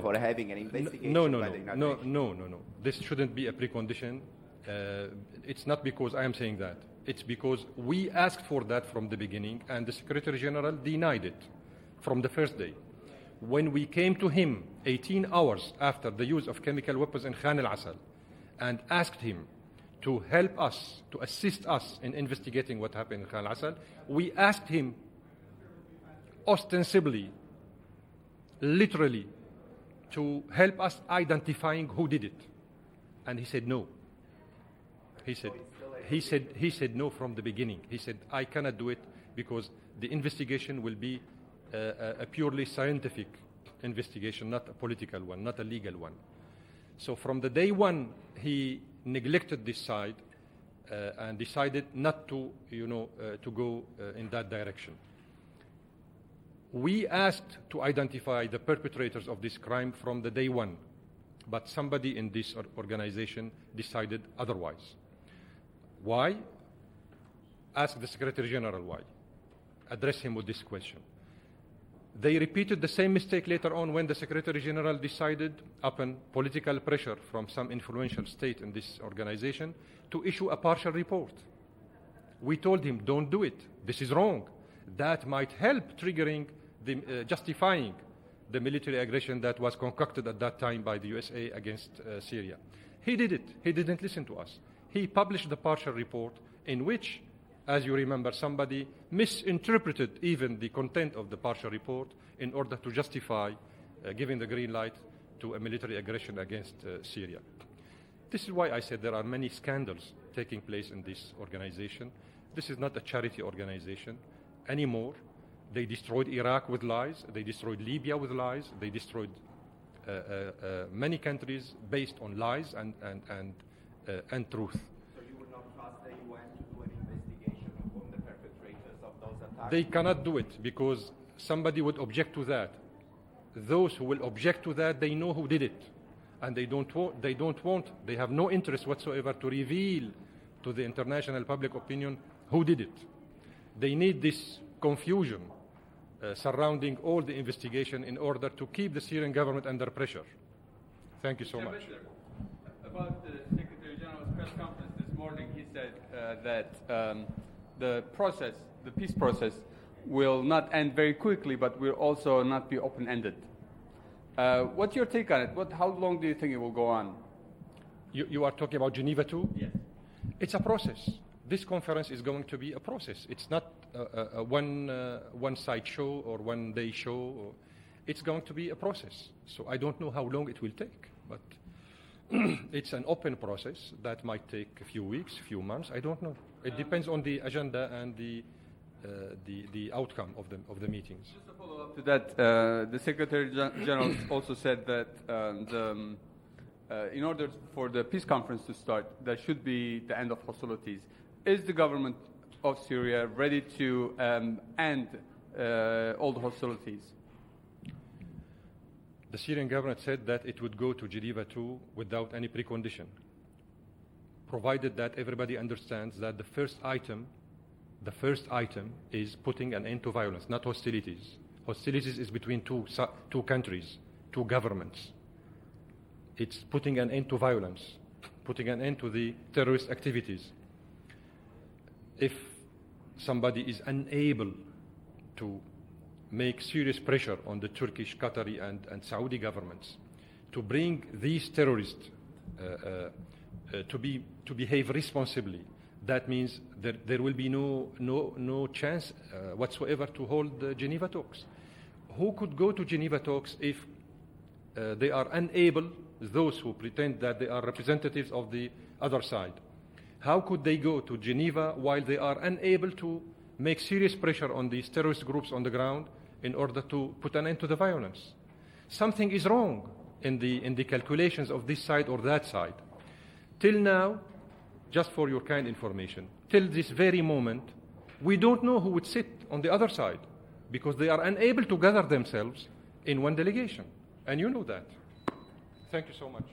for having an investigation by the United Nations. No. This shouldn't be a precondition. It's not because I am saying that. It's because we asked for that from the beginning, and the Secretary General denied it from the first day. When we came to him 18 hours after the use of chemical weapons in Khan al-Asal and asked him to help us, to assist us in investigating what happened in Khan al-Asal, we asked him ostensibly, literally, to help us identifying who did it. And he said no. He said no from the beginning. He said, I cannot do it because the investigation will be a purely scientific investigation, not a political one, not a legal one. So from the day one, he neglected this side and decided not to, to go in that direction. We asked to identify the perpetrators of this crime from the day one, but somebody in this organization decided otherwise. Why? Ask the Secretary General why. Address him with this question. They repeated the same mistake later on when the Secretary General decided, upon political pressure from some influential state in this organization, to issue a partial report. We told him, don't do it. This is wrong. That might help triggering, justifying the military aggression that was concocted at that time by the USA against Syria. He did it. He didn't listen to us. He published the partial report in which, as you remember, somebody misinterpreted even the content of the partial report in order to justify giving the green light to a military aggression against Syria. This is why I said there are many scandals taking place in this organization. This is not a charity organization anymore. They destroyed Iraq with lies. They destroyed Libya with lies. They destroyed many countries based on lies and truth. So you would not trust the UN to do an investigation on the perpetrators of those attacks? They cannot do it because somebody would object to that. Those who will object to that, they know who did it. And they have no interest whatsoever to reveal to the international public opinion who did it. They need this confusion surrounding all the investigation in order to keep the Syrian government under pressure. Thank you so much. About the Secretary General's press conference this morning, he said that the peace process, will not end very quickly, but will also not be open-ended. What's your take on it? How long do you think it will go on? You are talking about Geneva too? Yes. It's a process. This conference is going to be a process. It's not a one-side show or one-day show. It's going to be a process. So I don't know how long it will take, but it's an open process that might take a few weeks, a few months. I don't know. It depends on the agenda and the outcome of the meetings. Just to follow up to that, the Secretary General also said that in order for the peace conference to start, there should be the end of hostilities. Is the government of Syria ready to end all the hostilities? The Syrian government said that it would go to Geneva II without any precondition, provided that everybody understands that the first item is putting an end to violence, not hostilities. Hostilities is between two countries, two governments. It's putting an end to violence, putting an end to the terrorist activities. If somebody is unable to make serious pressure on the Turkish, Qatari, and Saudi governments to bring these terrorists to behave responsibly, that means that there will be no chance whatsoever to hold Geneva talks. Who could go to Geneva talks if they are unable, those who pretend that they are representatives of the other side? How could they go to Geneva while they are unable to make serious pressure on these terrorist groups on the ground in order to put an end to the violence? Something is wrong in the calculations of this side or that side. Till now, just for your kind information, till this very moment, we don't know who would sit on the other side because they are unable to gather themselves in one delegation. And you know that. Thank you so much.